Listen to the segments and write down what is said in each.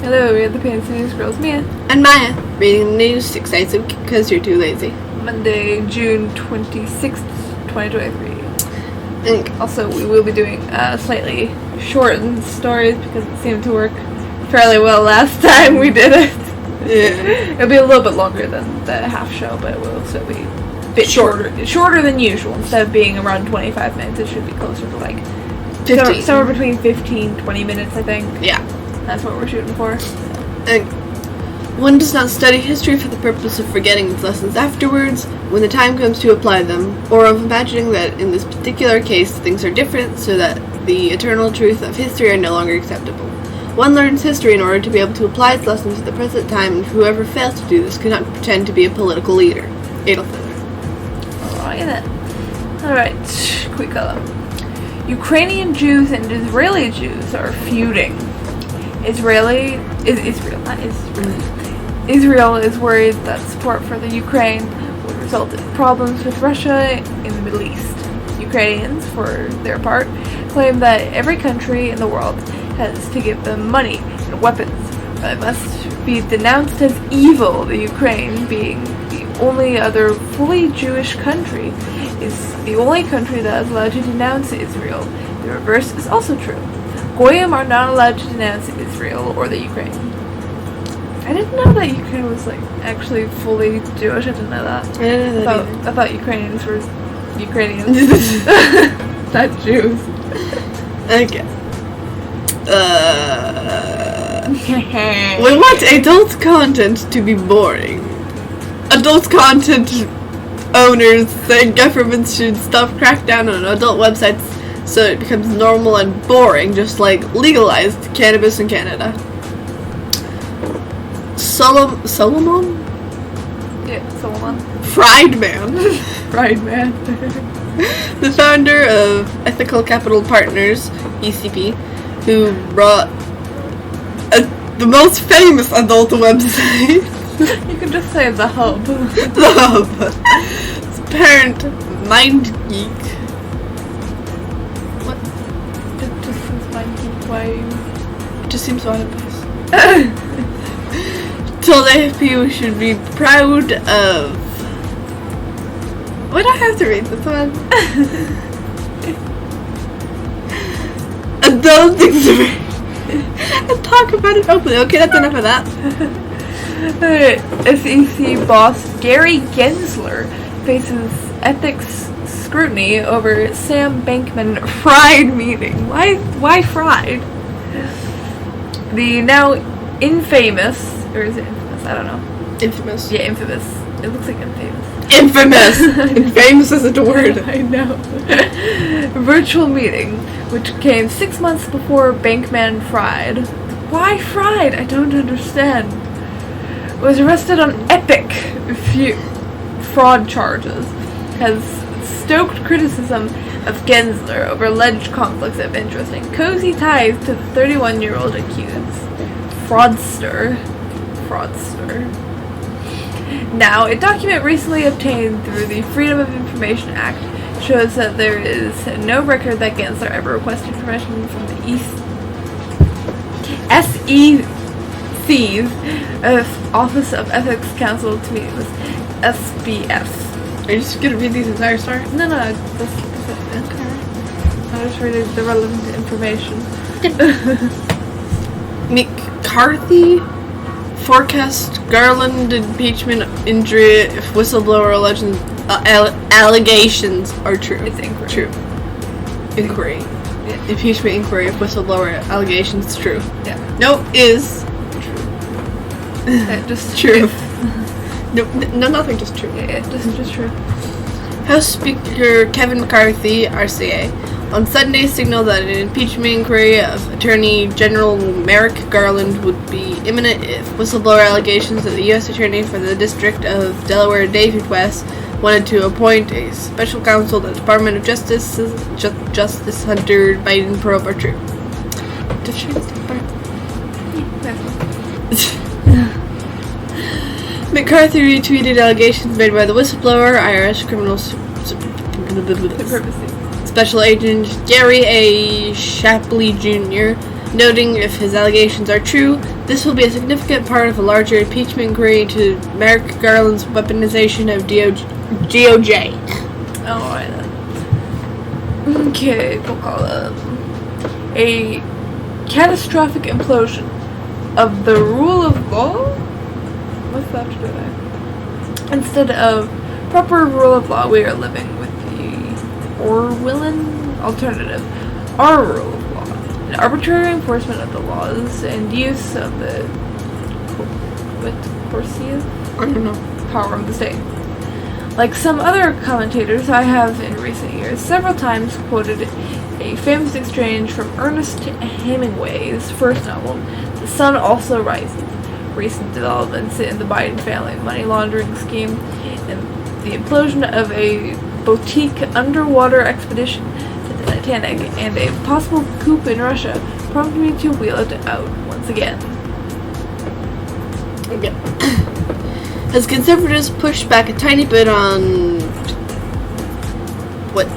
Hello, we're the PNC Newsgirls, Mia. And Maya, reading the news 6 nights a week because you're too lazy. Monday, June 26th, 2023. And Also, we will be doing slightly shortened stories because it seemed to work fairly well last time we did it. yeah. It'll be a little bit longer than the half show, but it will still be a bit shorter than usual. Instead of being around 25 minutes, it should be closer to like 15. somewhere between 15-20 minutes, I think. Yeah. That's what we're shooting for. And one does not study history for the purpose of forgetting its lessons afterwards when the time comes to apply them, or of imagining that in this particular case things are different so that the eternal truth of history are no longer acceptable. One learns history in order to be able to apply its lessons to the present time, and whoever fails to do this cannot pretend to be a political leader. Adolf Hitler. Alright then. Alright, quick color. Ukrainian Jews and Israeli Jews are feuding. Israel is worried that support for the Ukraine would result in problems with Russia in the Middle East. Ukrainians, for their part, claim that every country in the world has to give them money and weapons, or they must be denounced as evil. The Ukraine, being the only other fully Jewish country, is the only country that is allowed to denounce Israel. The reverse is also true. Goyim are not allowed to denounce Israel or the Ukraine. I didn't know that Ukraine was like actually fully Jewish. I didn't know that. I didn't know that either. I thought Ukrainians were Ukrainians, not Jews. Okay. We want adult content to be boring. Adult content owners say governments should stop crackdown on adult websites so it becomes normal and boring, just like legalized cannabis in Canada. Solomon? Yeah, Solomon. Friedman. Friedman. The founder of Ethical Capital Partners, ECP, who brought the most famous adult website. You can just say the hub. The Hub. His parent, MindGeek. What? It just says MindGeek. Why? It just seems odd. Told AFP we should be proud of. Why do I have to read this one? Adult information. And talk about it openly. Okay, that's enough of that. SEC boss Gary Gensler faces ethics scrutiny over Sam Bankman-Fried meeting. Why fried? The now infamous, or is it infamous? I don't know. Infamous. Yeah, infamous. It looks like infamous. Infamous! Infamous isn't a word. I know. Virtual meeting, which came 6 months before Bankman-Fried. Why fried? I don't understand. Was arrested on epic fraud charges. Has stoked criticism of Gensler over alleged conflicts of interest and cozy ties to the 31-year-old accused. Fraudster. Now, a document recently obtained through the Freedom of Information Act shows that there is no record that Gensler ever requested permission from the SEC's Office of Ethics Counsel to meet with SBS. Are you just gonna read these entire story? No, that's it. Okay. I just read the relevant information. McCarthy forecast Garland impeachment injury if whistleblower allegations are true. It's inquiry. True. Inquiry. Yeah. Impeachment inquiry if whistleblower allegations is true. Yeah. No, is Just true. No, nothing, just true. Yeah, just true. House Speaker Kevin McCarthy, RCA, on Sunday signaled that an impeachment inquiry of Attorney General Merrick Garland would be imminent if whistleblower allegations of the U.S. Attorney for the District of Delaware, David West, wanted to appoint a special counsel to the Department of Justice Hunter Biden probe are true. McCarthy retweeted allegations made by the whistleblower, IRS criminal Special Agent Gary A. Shapley Jr., noting if his allegations are true, this will be a significant part of a larger impeachment inquiry into Merrick Garland's weaponization of DOJ. Alright then. Okay, we'll call it a catastrophic implosion of the rule of law? What's that to do there? Instead of proper rule of law, we are living with the Orwellian alternative, our rule of law, an arbitrary enforcement of the laws and use of the coercive I don't know. power of the state. Like some other commentators, I have in recent years several times quoted a famous exchange from Ernest Hemingway's first novel, The Sun Also Rises. Recent developments in the Biden family money laundering scheme and the implosion of a boutique underwater expedition to the Titanic and a possible coup in Russia prompted me to wheel it out once again. Okay. As conservatives push back a tiny bit on what?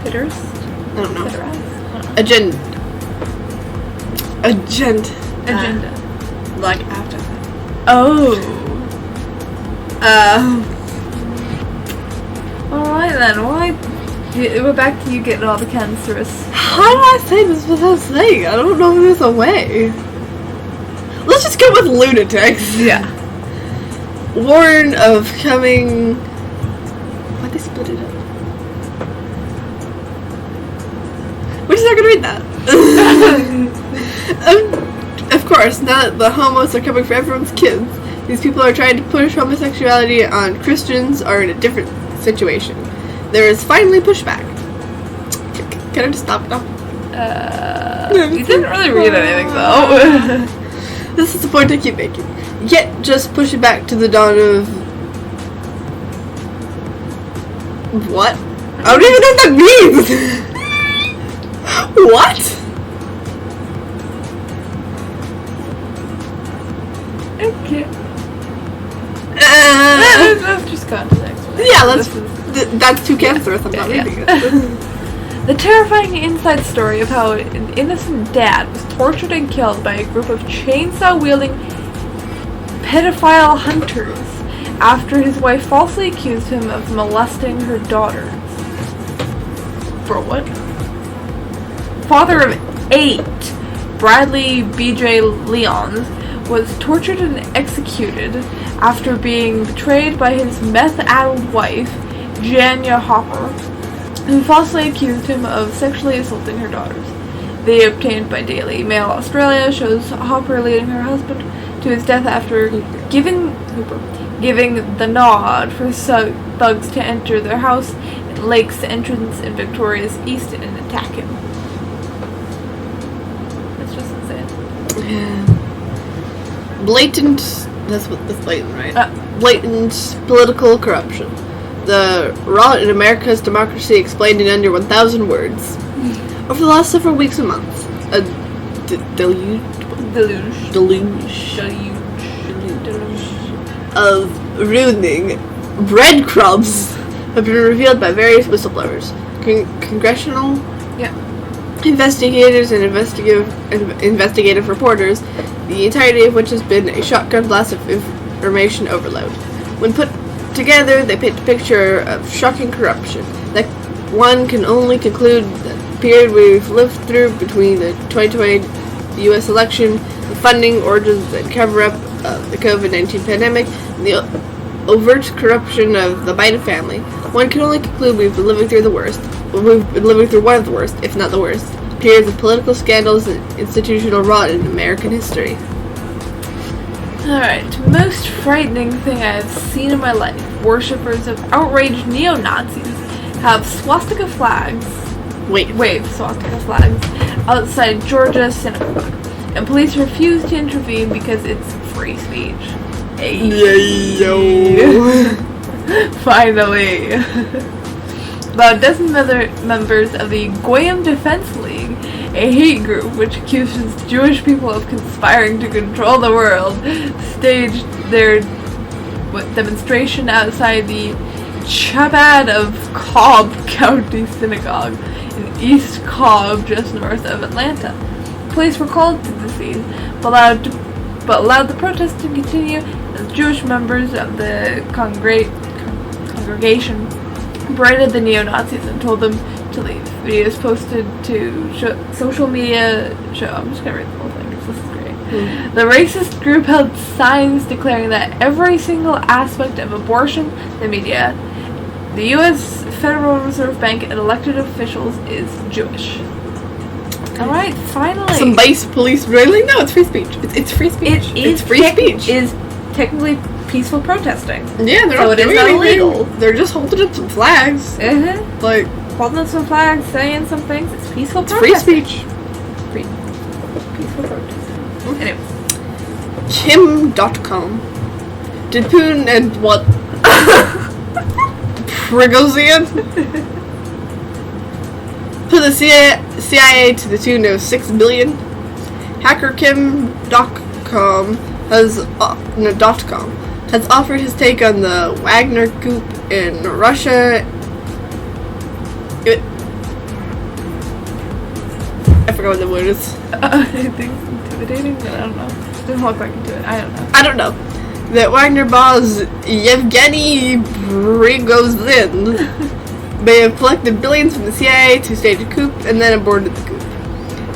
Pitters? I don't know. Pitterize? Agenda. Agenda. Like after that. Oh. Alright then, why? We're back to you getting all the cancerous. How do I say this without saying? I don't know if there's a way. Let's just go with lunatics. Yeah. Warn of coming. Why'd they split it up? We're just not gonna read that. Of course, now that the homos are coming for everyone's kids, these people are trying to push homosexuality on Christians are in a different situation. There is finally pushback. Can I just stop now? You didn't really read anything though. This is the point I keep making. Yet, just push it back to the dawn of... What? I don't even know what that means! What? Okay. Let's just go on to the next one. Yeah, that's too cancerous. I'm not reading it. The terrifying inside story of how an innocent dad was tortured and killed by a group of chainsaw-wielding pedophile hunters after his wife falsely accused him of molesting her daughters. For what? Father of 8, Bradley B.J. Leons, was tortured and executed after being betrayed by his meth-addled wife, Janya Hopper, who falsely accused him of sexually assaulting her daughters. The obtained by Daily Mail Australia shows Hopper leading her husband to his death after giving the nod for thugs to enter their house at Lake's entrance in Victoria's East and attack him. That's just insane. Yeah. Blatant, that's blatant, right? Blatant political corruption. The rot in America's democracy explained in under 1,000 words. Over the last several weeks and months, a deluge of ruining breadcrumbs have been revealed by various whistleblowers. Congressional investigators and investigative reporters, the entirety of which has been a shotgun blast of information overload. When put together, they paint a picture of shocking corruption that one can only conclude that the period we've lived through between the 2020 U.S. election, the funding, origins, and cover-up of the COVID-19 pandemic, and the overt corruption of the Biden family, one can only conclude we've been living through the worst. We've been living through one of the worst, if not the worst, periods of political scandals and institutional rot in American history. Alright, most frightening thing I've seen in my life. Worshippers of outraged neo-Nazis have swastika flags. Wave swastika flags outside Georgia synagogue. And police refuse to intervene because it's free speech. Hey. Yo. Finally. About a dozen other members of the Goyim Defense League, a hate group which accuses Jewish people of conspiring to control the world, staged their demonstration outside the Chabad of Cobb County Synagogue in East Cobb, just north of Atlanta. police were called to the scene, but allowed the protest to continue as Jewish members of the congregation berated the neo-Nazis and told them to leave. Videos posted to social media show. I'm just gonna read the whole thing because this is great. The racist group held signs declaring that every single aspect of abortion, the media, the U.S. Federal Reserve Bank, and elected officials is Jewish. Alright, finally. Some base police really? No, it's free speech. It's free speech. It's free speech. It is technically peaceful protesting. Yeah, they're so not doing not anything. illegal. They're just holding up some flags. Like, holding up some flags, saying some things. It's peaceful it's protesting. free speech. Peaceful protesting. Anyway. Kim.com. Did Putin and what? Prigozhin? Put the CIA to the tune of $6 billion. Hacker Kim.com has offered his take on the Wagner coup in Russia. I forgot what the word is. I think intimidating, but I don't know. It doesn't look like into it. I don't know. That Wagner boss Yevgeny Prigozhin may have collected billions from the CIA to stage a coup and then aborted the coup.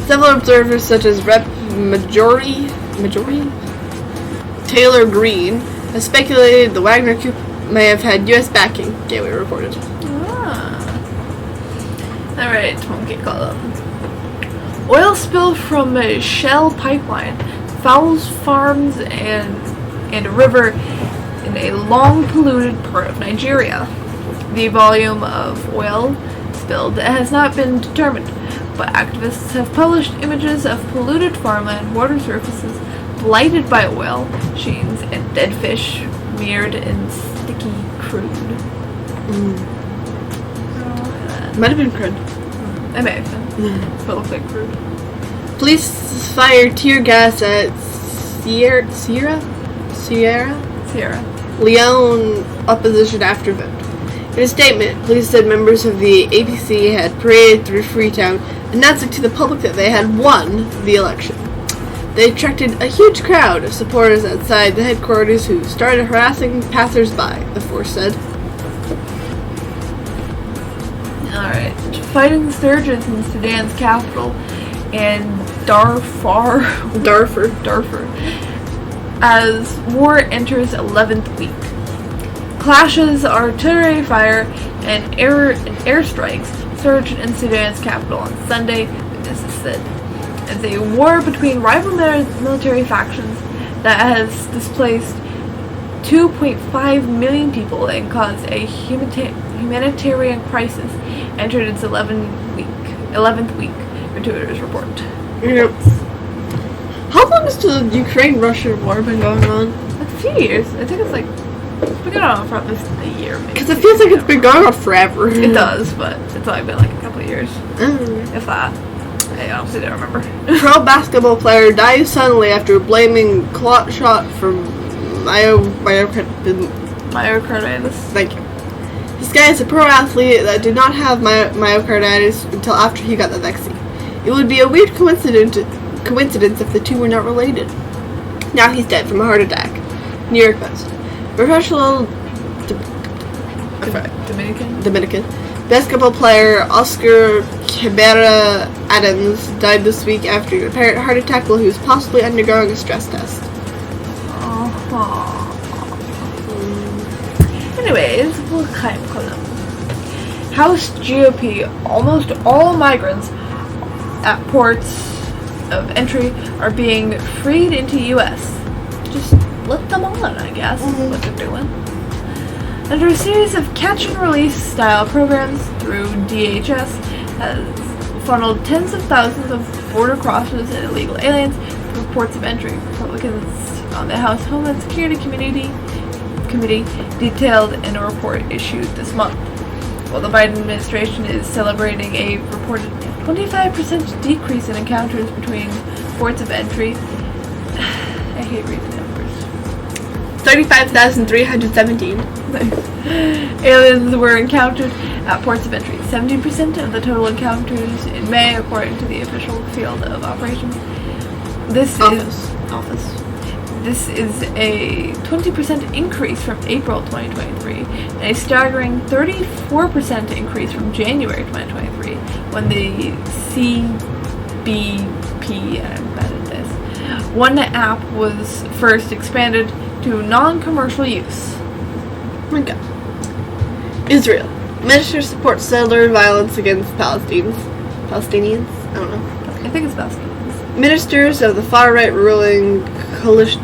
Several observers, such as Rep. Majority Taylor Green, have speculated the Wagner coup may have had U.S. backing. Gateway reported. Alright, monkey column. Oil spill from a Shell pipeline fouls farms and a river in a long polluted part of Nigeria. The volume of oil spilled has not been determined, but activists have published images of polluted farmland water surfaces blighted by oil sheens and dead fish mirrored in sticky crude. Might have been crude. It may have been. But it looks like crude. Police fired tear gas at Sierra Leone opposition after vote. In a statement, police said members of the APC had paraded through Freetown, announcing to the public that they had won the election. They attracted a huge crowd of supporters outside the headquarters who started harassing passers-by, the force said. Alright. Fighting surges in Sudan's capital and Darfur as war enters 11th week. Clashes, artillery fire, and airstrikes surged in Sudan's capital on Sunday, witnesses said, as a war between rival military factions that has displaced 2.5 million people and caused a humanitarian crisis entered its 11th week, reporters report. Yep. How long has the Ukraine-Russia war been going on? A few years. I think it's been going on for at least a year, maybe. Because it feels like it's been going on forever. It does, but it's only been like a couple of years. If that. I honestly don't remember. Pro basketball player dies suddenly after blaming clot shot from Myocarditis. Thank you. This guy is a pro athlete that did not have myocarditis until after he got the vaccine. It would be a weird coincidence if the two were not related. Now he's dead from a heart attack. New York Post. Professional Dominican basketball player Oscar Cabrera Adams died this week after an apparent heart attack while he was possibly undergoing a stress test. Anyways, we'll kind of call them. House GOP, almost all migrants at ports of entry are being freed into U.S. Just let them on, I guess, is what they're doing. Under a series of catch-and-release style programs through DHS has funneled tens of thousands of border crossers and illegal aliens through ports of entry. Republicans on the House Homeland Security Committee detailed in a report issued this month. While the Biden administration is celebrating a reported 25% decrease in encounters between ports of entry. I hate reading numbers. 35,317. Aliens were encountered at ports of entry. 17% of the total encounters in May, according to the official field of operations. This is a 20% increase from April 2023, and a staggering 34% increase from January 2023, when the CBP, I embedded this, One app was first expanded to non-commercial use. Oh my god. Israel. Minister supports settler violence against Palestinians. I don't know. I think it's Palestinians. Ministers of the far-right ruling coalition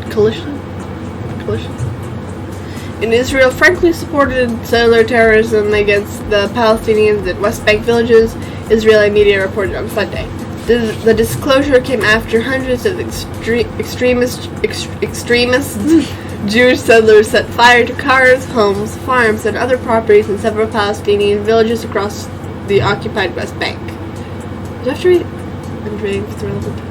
in Israel frankly supported settler terrorism against the Palestinians in West Bank villages, Israeli media reported on Sunday. The disclosure came after hundreds of extremist Jewish settlers set fire to cars, homes, farms, and other properties in several Palestinian villages across the occupied West Bank. Do I have to read? I'm reading for the relevant.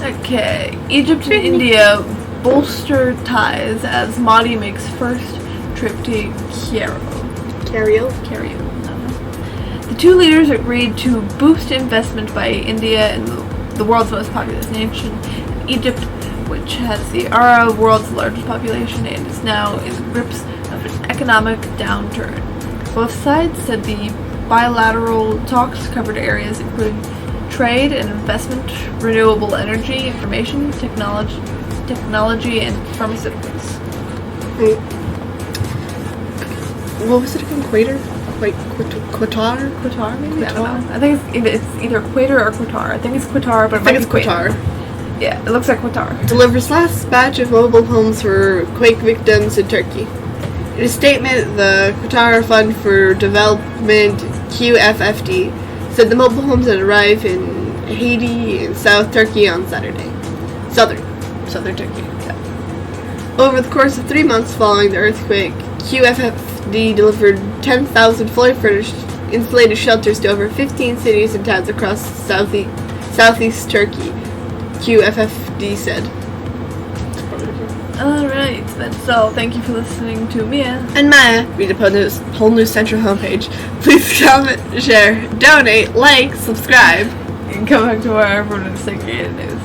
Okay. Egypt and India bolster ties as Modi makes first trip to Cairo. The two leaders agreed to boost investment by India in the world's most populous nation, Egypt, which has the world's largest population and is now in the grips of an economic downturn. Both sides said the bilateral talks covered areas including trade and investment, renewable energy, information, technology, and pharmaceuticals. What was it again? Qatar, maybe? I don't know. I think it's either Qatar or Qatar. I think it's Qatar, but I think it's Qatar. Yeah, it looks like Qatar. Delivers last batch of mobile homes for quake victims in Turkey. In a statement, the Qatar Fund for Development, QFFD, said the mobile homes had arrived in Haiti and South Turkey on Saturday. Southern Turkey. Yeah. Over the course of 3 months following the earthquake, QFFD delivered 10,000 fully furnished insulated shelters to over 15 cities and towns across southeast Turkey, QFFD said. Alright, that's all. Thank you for listening to Mia and Maya. Read the Whole News Central homepage. Please comment, share, donate, like, subscribe. and come back to our everyone is segregated news.